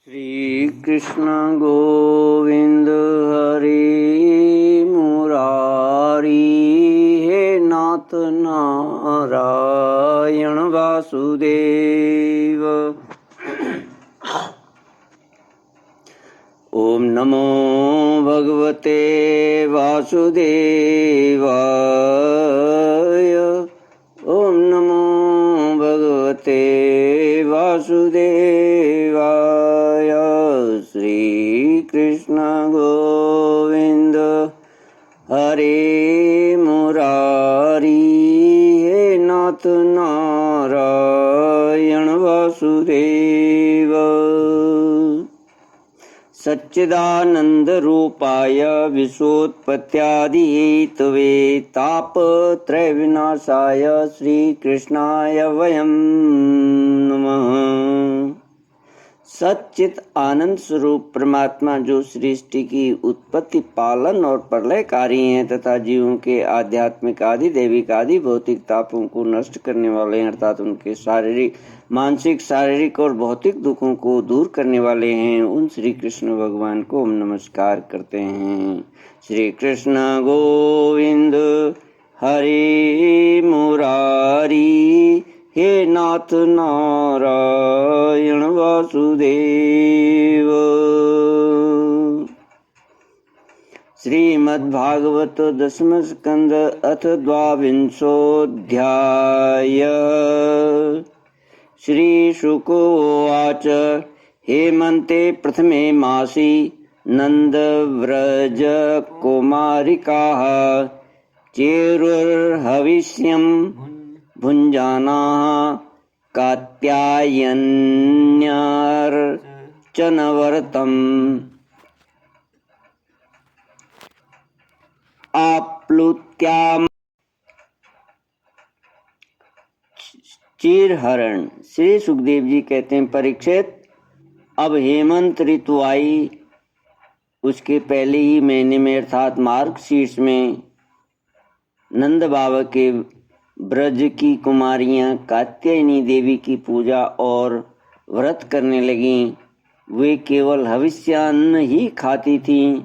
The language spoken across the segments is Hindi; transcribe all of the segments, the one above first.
श्री कृष्ण गोविंद हरि मुरारी, हे नाथ नारायण वासुदेव। ओम नमो भगवते वासुदेवाय। ओम नमो भगवते वासुदेवाय। श्री कृष्ण गोविंद हरे मुरारी, हे नाथ नारायण वासुदेव। सच्चिदानंद रूपाय विश्वोत्पत्त्यादि हेतवे तापत्रय विनाशाय श्री कृष्णाय वयं नमः। सच्चित आनंद स्वरूप परमात्मा जो सृष्टि की उत्पत्ति, पालन और प्रलयकारी हैं तथा जीवों के आध्यात्मिक आदि दैविक आदि भौतिक तापों को नष्ट करने वाले हैं, अर्थात उनके शारीरिक मानसिक शारीरिक और भौतिक दुखों को दूर करने वाले हैं, उन श्री कृष्ण भगवान को हम नमस्कार करते हैं। श्री कृष्ण गोविंद हरे मुरारी, हे नाथ नारायण वासुदेव। श्रीमद्भागवत दशम स्कंद अथ द्वाविंशोऽध्याय। श्रीशुकोवाच हेमन्ते प्रथमे मासि नन्दव्रज कुमारिकाः चेरुर्हविष्यं भुञ्जानाः कात्यायन्यार्चनवर्तम् आप्लुत्याम् चीरहरण। श्री सुखदेव जी कहते हैं, परीक्षित, अब हेमंत ऋतु आई, उसके पहले ही महीने में अर्थात मार्गशीर्ष में नंद बाबा के ब्रज की कुमारियां कात्यायनी देवी की पूजा और व्रत करने लगीं। वे केवल हविष्यान्न ही खाती थीं।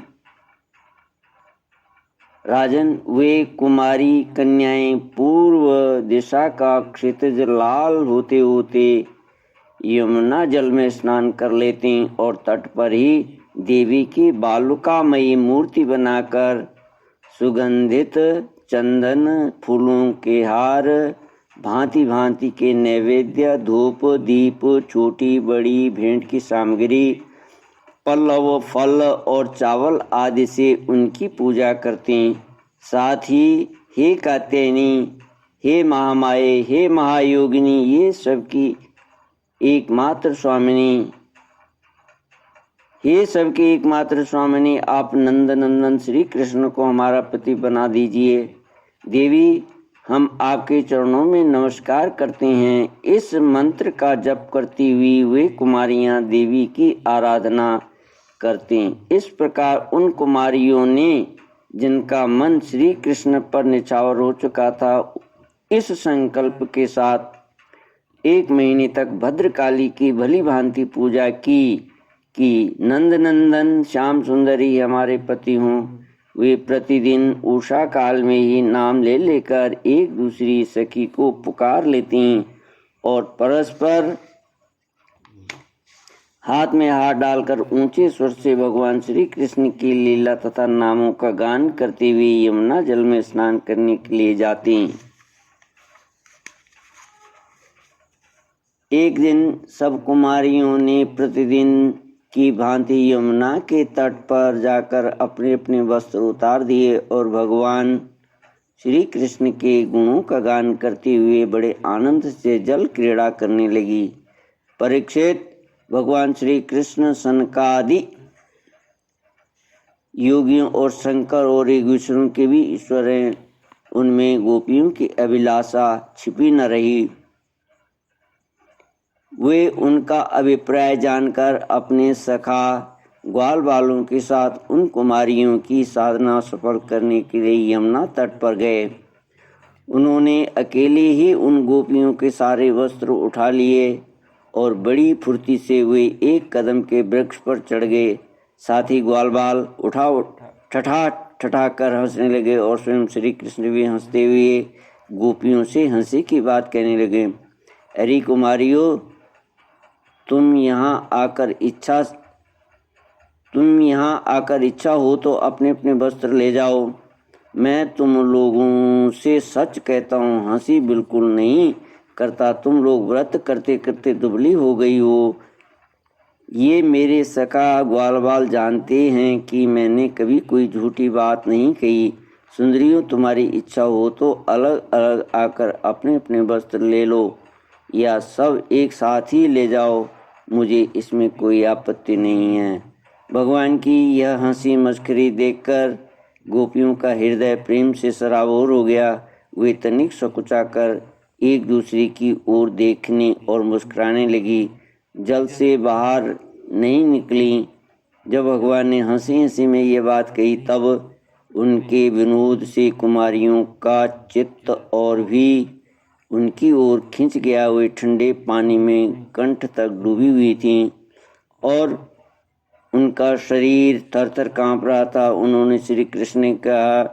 राजन, वे कुमारी कन्याएं पूर्व दिशा का क्षितिज लाल होते होते यमुना जल में स्नान कर लेती और तट पर ही देवी की बालुकामयी मूर्ति बनाकर सुगंधित चंदन फूलों के हार, भांति भांति के नैवेद्य, धूप दीप, छोटी बड़ी भेंट की सामग्री, पल्लव, फल और चावल आदि से उनकी पूजा करती। साथ ही हे कात्यायनी, हे महामाये, हे महायोगिनी, ये सबकी एकमात्र स्वामिनी, हे सबकी एकमात्र स्वामिनी, आप नंद नंदन श्री कृष्ण को हमारा पति बना दीजिए। देवी, हम आपके चरणों में नमस्कार करते हैं। इस मंत्र का जप करती हुई वे कुमारियां देवी की आराधना करती। इस प्रकार उन कुमारियों ने, जिनका मन श्री कृष्ण पर निछावर हो चुका था, इस संकल्प के साथ 1 महीने तक भद्रकाली की भली भांति पूजा की कि नंद नंदन श्याम सुंदरी हमारे पति हों। वे प्रतिदिन उषा काल में ही नाम ले लेकर एक दूसरी सखी को पुकार लेती और परस्पर हाथ में हाथ डालकर ऊंचे स्वर से भगवान श्री कृष्ण की लीला तथा नामों का गान करते हुए यमुना जल में स्नान करने के लिए जाती। एक दिन सब कुमारियों ने प्रतिदिन की भांति यमुना के तट पर जाकर अपने अपने वस्त्र उतार दिए और भगवान श्री कृष्ण के गुणों का गान करते हुए बड़े आनंद से जल क्रीड़ा करने लगी। परीक्षित, भगवान श्री कृष्ण सनकादि योगियों और शंकर और योगेश्वरों के भी ईश्वर हैं। उनमें गोपियों की अभिलाषा छिपी न रही। वे उनका अभिप्राय जानकर अपने सखा ग्वाल बालों के साथ उन कुमारियों की साधना सफल करने के लिए यमुना तट पर गए। उन्होंने अकेले ही उन गोपियों के सारे वस्त्र उठा लिए और बड़ी फुर्ती से वे एक कदम के वृक्ष पर चढ़ गए। साथ ही ग्वाल बाल ठठा कर हंसने लगे और स्वयं श्री कृष्ण भी हंसते हुए गोपियों से हंसी की बात कहने लगे। अरे कुमारियों, तुम यहाँ आकर इच्छा हो तो अपने अपने वस्त्र ले जाओ। मैं तुम लोगों से सच कहता हूँ, हंसी बिल्कुल नहीं करता। तुम लोग व्रत करते करते दुबली हो गई हो। ये मेरे सखा ग्वालवाल जानते हैं कि मैंने कभी कोई झूठी बात नहीं कही। सुंदरियों, तुम्हारी इच्छा हो तो अलग अलग आकर अपने अपने वस्त्र ले लो या सब एक साथ ही ले जाओ, मुझे इसमें कोई आपत्ति नहीं है। भगवान की यह हंसी मस्करी देखकर गोपियों का हृदय प्रेम से सराबोर हो गया। वे तनिक सकुचाकर एक दूसरे की ओर देखने और मुस्कुराने लगी। जल से बाहर नहीं निकली। जब भगवान ने हंसी हंसी में ये बात कही तब उनके विनोद से कुमारियों का चित्त और भी उनकी ओर खिंच गया। वे ठंडे पानी में कंठ तक डूबी हुई थीं और उनका शरीर थर थर काँप रहा था। उन्होंने श्री कृष्ण ने कहा,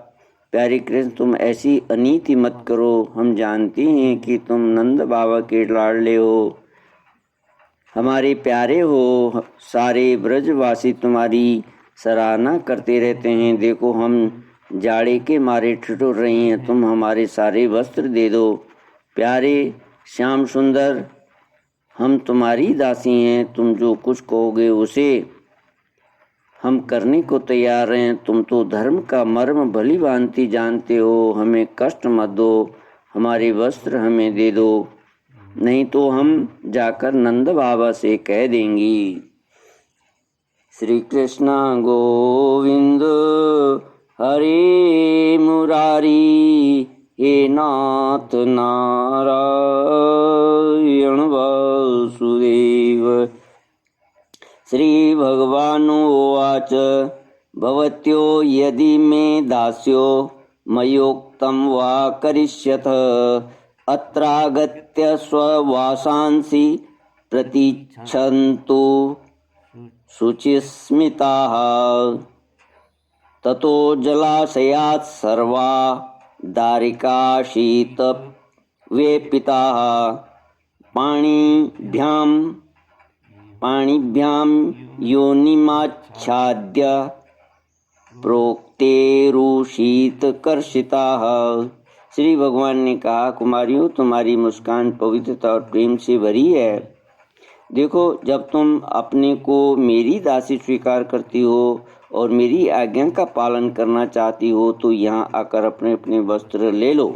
प्यारे कृष्ण, तुम ऐसी अनीति मत करो। हम जानते हैं कि तुम नंद बाबा के लाडले हो, हमारे प्यारे हो। सारे ब्रजवासी तुम्हारी सराहना करते रहते हैं। देखो, हम जाड़े के मारे ठिठुर रही हैं। तुम हमारे सारे वस्त्र दे दो। प्यारे श्याम सुंदर, हम तुम्हारी दासी हैं। तुम जो कुछ कहोगे उसे हम करने को तैयार हैं। तुम तो धर्म का मर्म भली भांति जानते हो। हमें कष्ट मत दो, हमारे वस्त्र हमें दे दो, नहीं तो हम जाकर नंद बाबा से कह देंगी। श्री कृष्ण गोविंद हरे मुरारी, हे नाथ नारायण वासुदेव। श्री भगवानुवाच, भवत्यो यदि मे दास्यो मयोक्तं वा करिष्यथ, अत्रागत्य स्ववासांसि प्रतीच्छन्तु शुचिस्मिताः। ततो जलाशयात् सर्वा दारिका शीतवेपिताः, पाणिभ्यां योनिमाच्छाद्य प्रोक्तेरुशीतकर्षिताः। श्री भगवान ने कहा, कुमारियों, तुम्हारी मुस्कान पवित्रता और प्रेम से भरी है। देखो, जब तुम अपने को मेरी दासी स्वीकार करती हो और मेरी आज्ञा का पालन करना चाहती हो तो यहाँ आकर अपने अपने वस्त्र ले लो।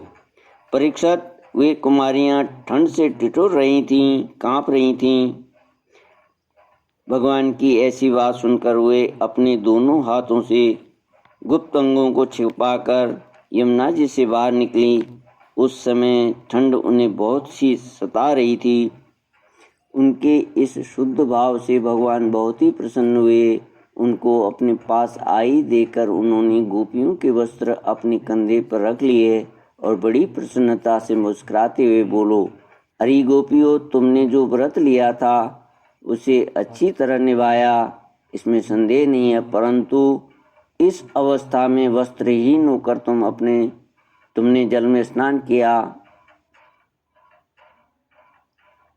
परीक्षित, वे कुमारियाँ ठंड से ठिठुर रही थीं, काँप रही थीं। भगवान की ऐसी बात सुनकर वे अपने दोनों हाथों से गुप्त अंगों को छिपाकर यमुना जी से बाहर निकली। उस समय ठंड उन्हें बहुत सी सता रही थी। उनके इस शुद्ध भाव से भगवान बहुत ही प्रसन्न हुए। उनको अपने पास आई देकर उन्होंने गोपियों के वस्त्र अपने कंधे पर रख लिए और बड़ी प्रसन्नता से मुस्कुराते हुए बोलो, अरे गोपियों, तुमने जो व्रत लिया था उसे अच्छी तरह निभाया, इसमें संदेह नहीं है। परंतु इस अवस्था में वस्त्रहीन होकर तुमने जल में स्नान किया।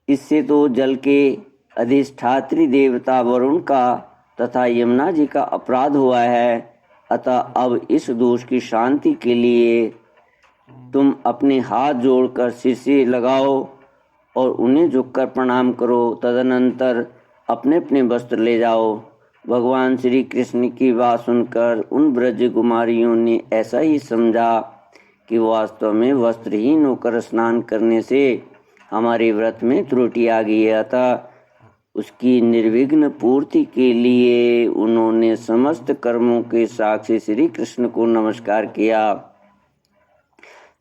इससे तो जल के अधिष्ठात्री देवता वरुण का तथा यमुना जी का अपराध हुआ है। अतः अब इस दोष की शांति के लिए तुम अपने हाथ जोड़कर सिर से लगाओ और उन्हें झुककर प्रणाम करो। तदनंतर अपने अपने वस्त्र ले जाओ। भगवान श्री कृष्ण की बात सुनकर उन ब्रज कुमारियों ने ऐसा ही समझा कि वास्तव में वस्त्रहीन होकर स्नान करने से हमारे व्रत में त्रुटि आ गई है। अतः उसकी निर्विघ्न पूर्ति के लिए उन्होंने समस्त कर्मों के साक्षी श्री कृष्ण को नमस्कार किया,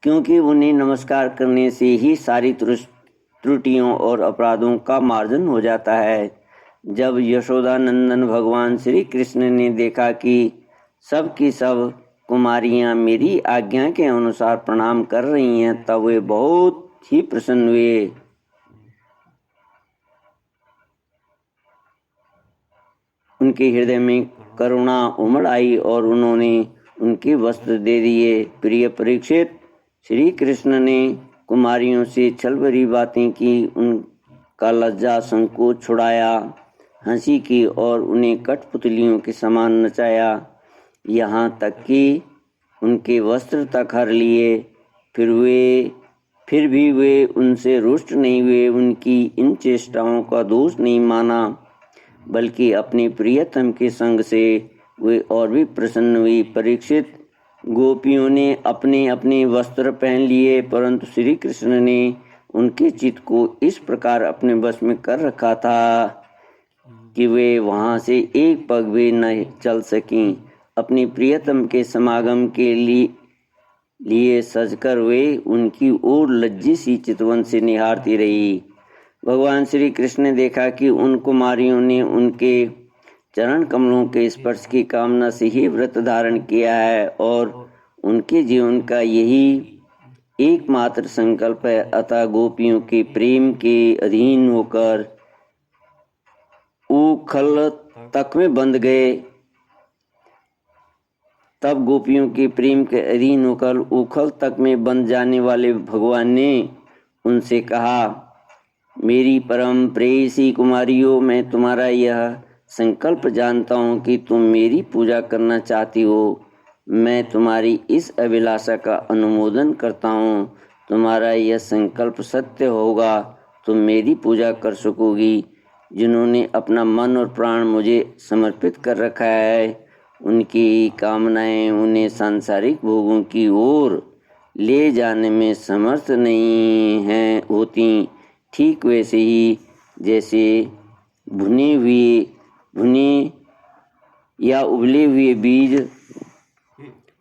क्योंकि उन्हें नमस्कार करने से ही सारी त्रुटियों और अपराधों का मार्जन हो जाता है। जब यशोदा नंदन भगवान श्री कृष्ण ने देखा कि सब की सब कुमारियां मेरी आज्ञा के अनुसार प्रणाम कर रही हैं, तब वे बहुत ही प्रसन्न हुए। उनके हृदय में करुणा उमड़ आई और उन्होंने उनके वस्त्र दे दिए। प्रिय परीक्षित, श्री कृष्ण ने कुमारियों से छल भरी बातें की, उनका लज्जा संकोच छुड़ाया, हंसी की और उन्हें कठपुतलियों के समान नचाया, यहाँ तक कि उनके वस्त्र तक हर लिए। फिर भी वे उनसे रुष्ट नहीं हुए, उनकी इन चेष्टाओं का दोष नहीं माना, बल्कि अपने प्रियतम के संग से वे और भी प्रसन्न हुई। परीक्षित, गोपियों ने अपने अपने वस्त्र पहन लिए, परंतु श्री कृष्ण ने उनके चित्त को इस प्रकार अपने वश में कर रखा था कि वे वहां से एक पग भी न चल सकीं। अपनी प्रियतम के समागम के लिए सजकर वे उनकी ओर लज्जित सी चितवन से निहारती रही। भगवान श्री कृष्ण ने देखा कि उन कुमारियों ने उनके चरण कमलों के स्पर्श की कामना से ही व्रत धारण किया है और उनके जीवन का यही एकमात्र संकल्प है। अतः गोपियों के प्रेम के अधीन होकर उखल तक में बंध गए। तब गोपियों के प्रेम के अधीन होकर उखल तक में बंध जाने वाले भगवान ने उनसे कहा, मेरी परम प्रेयसी कुमारियों, मैं तुम्हारा यह संकल्प जानता हूँ कि तुम मेरी पूजा करना चाहती हो। मैं तुम्हारी इस अभिलाषा का अनुमोदन करता हूँ। तुम्हारा यह संकल्प सत्य होगा, तुम मेरी पूजा कर सकोगी। जिन्होंने अपना मन और प्राण मुझे समर्पित कर रखा है, उनकी कामनाएं उन्हें सांसारिक भोगों की ओर ले जाने में समर्थ नहीं हैं होती। ठीक वैसे ही जैसे भुने या उबले हुए बीज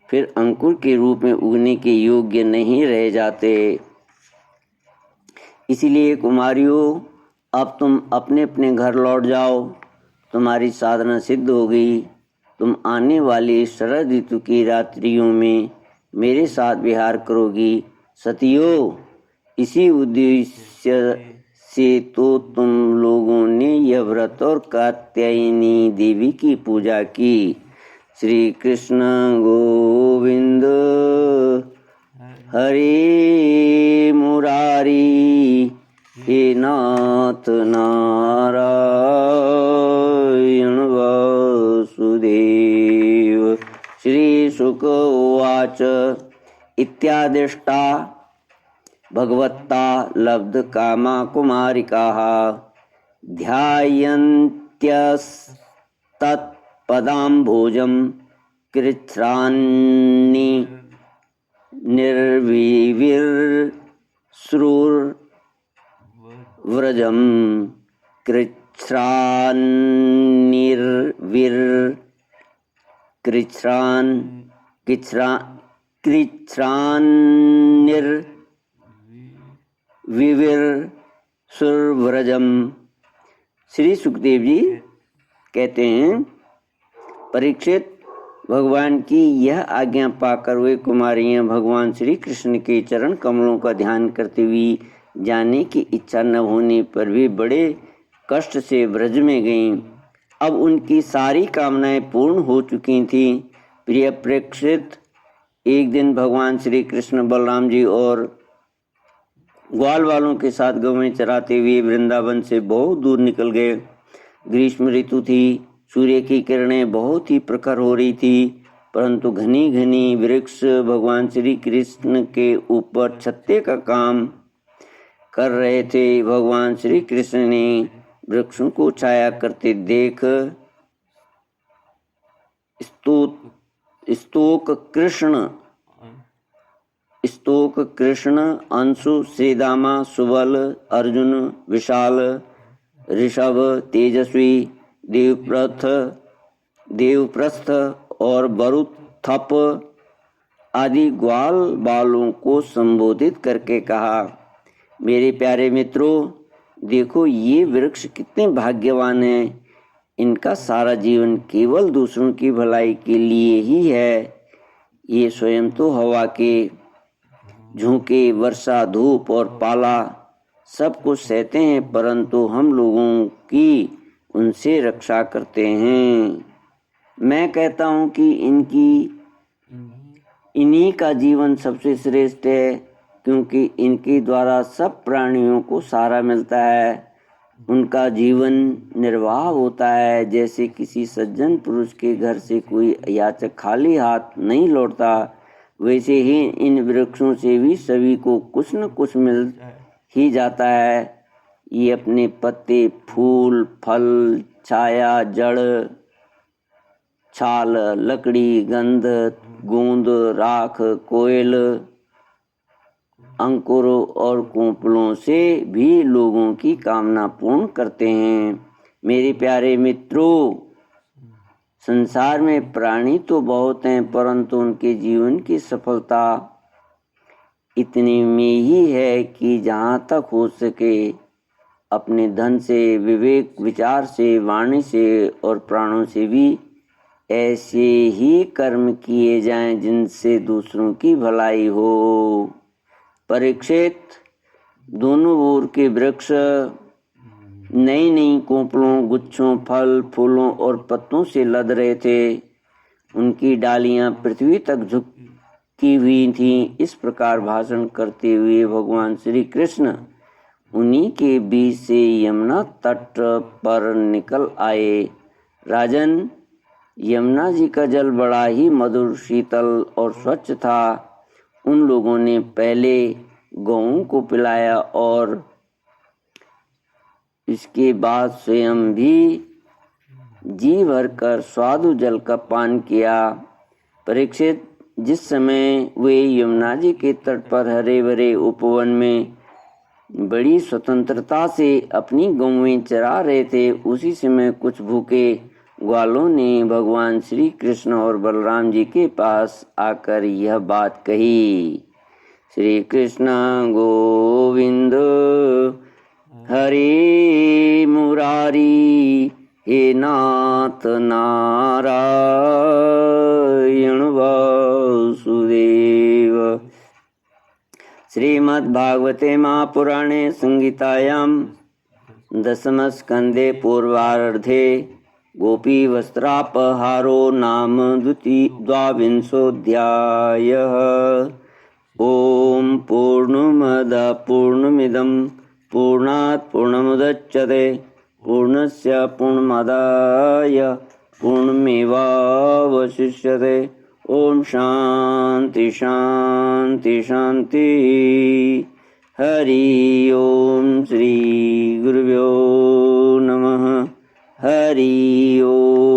फिर अंकुर के रूप में उगने के योग्य नहीं रह जाते। इसलिए कुमारियों, अब तुम अपने अपने घर लौट जाओ। तुम्हारी साधना सिद्ध हो गई। तुम आने वाली शरद ऋतु की रात्रियों में मेरे साथ विहार करोगी। सतियों, इसी उद्देश्य से तो तुम लोगों ने यह व्रत और कात्यायनी देवी की पूजा की। श्री कृष्ण गोविंद हरे मुरारी, हे नाथ नारायण वासुदेव। श्री शुक उवाच, इत्यादिष्टा भगवत्ता लब्ध कामा कुमारिकाः ध्यायन्त्यस्तत्पदाम्भोजं कृच्छ्रान्नि निर्विविर्श्रुर्व्रजं सुरव्रजम। श्री सुखदेव जी कहते हैं, परीक्षित, भगवान की यह आज्ञा पाकर वे कुमारियां भगवान श्री कृष्ण के चरण कमलों का ध्यान करते हुए जाने की इच्छा न होने पर भी बड़े कष्ट से ब्रज में गईं। अब उनकी सारी कामनाएं पूर्ण हो चुकी थीं। प्रिय परीक्षित, एक दिन भगवान श्री कृष्ण बलराम जी और ग्वाल वालों के साथ गौवें चराते हुए वृंदावन से बहुत दूर निकल गए। ग्रीष्म ऋतु थी, सूर्य की किरणें बहुत ही प्रखर हो रही थी, परंतु घनी घनी वृक्ष भगवान श्री कृष्ण के ऊपर छत्ते का काम कर रहे थे। भगवान श्री कृष्ण ने वृक्षों को छाया करते देख स्तोक कृष्ण, अंशु, श्रीदामा, सुबल, अर्जुन, विशाल, ऋषभ, तेजस्वी, देवप्रस्थ और बरुथप आदि ग्वाल बालों को संबोधित करके कहा, मेरे प्यारे मित्रों, देखो ये वृक्ष कितने भाग्यवान हैं। इनका सारा जीवन केवल दूसरों की भलाई के लिए ही है। ये स्वयं तो हवा के झोंके, वर्षा, धूप और पाला सब कुछ सहते हैं, परंतु हम लोगों की उनसे रक्षा करते हैं। मैं कहता हूँ कि इन्हीं का जीवन सबसे श्रेष्ठ है, क्योंकि इनके द्वारा सब प्राणियों को सहारा मिलता है, उनका जीवन निर्वाह होता है। जैसे किसी सज्जन पुरुष के घर से कोई याचक खाली हाथ नहीं लौटता, वैसे ही इन वृक्षों से भी सभी को कुछ न कुछ मिल ही जाता है। ये अपने पत्ते, फूल, फल, छाया, जड़, छाल, लकड़ी, गंध, गूंद, राख, कोयल, अंकुरों और कोपलों से भी लोगों की कामना पूर्ण करते हैं। मेरे प्यारे मित्रों, संसार में प्राणी तो बहुत हैं, परंतु उनके जीवन की सफलता इतनी में ही है कि जहाँ तक हो सके अपने धन से, विवेक, विचार से, वाणी से और प्राणों से भी ऐसे ही कर्म किए जाएं जिनसे दूसरों की भलाई हो। परीक्षित, दोनों ओर के वृक्ष नई नई कोपलों, गुच्छों, फल, फूलों और पत्तों से लद रहे थे। उनकी डालियां पृथ्वी तक झुकी हुई थीं। इस प्रकार भाषण करते हुए भगवान श्री कृष्ण उन्हीं के बीच से यमुना तट पर निकल आए। राजन, यमुना जी का जल बड़ा ही मधुर, शीतल और स्वच्छ था। उन लोगों ने पहले गौओं को पिलाया और इसके बाद स्वयं भी जी भरकर स्वादु जल का पान किया। परीक्षित, जिस समय वे यमुना जी के तट पर हरे भरे उपवन में बड़ी स्वतंत्रता से अपनी गौएं चरा रहे थे, उसी समय कुछ भूखे ग्वालों ने भगवान श्री कृष्ण और बलराम जी के पास आकर यह बात कही। श्री कृष्ण गोविंद हरे मुरारी, हे नाथ नारायण वासुदेव। श्रीमद्भागवते महापुराणे संहितायां दशमस्कन्धे पूर्वार्धे गोपी वस्त्रापहारो नाम द्वाविंशोऽध्यायः। ओम पूर्णमद पूर्णमिदं पूर्णात् पूर्णमुदच्यते पूर्णस्य पूर्णमादाय पूर्णमेवावशिष्यते। ओम शांति शांति शांति। हरि ओम। श्री गुरुभ्यो नमः। हरि ओम।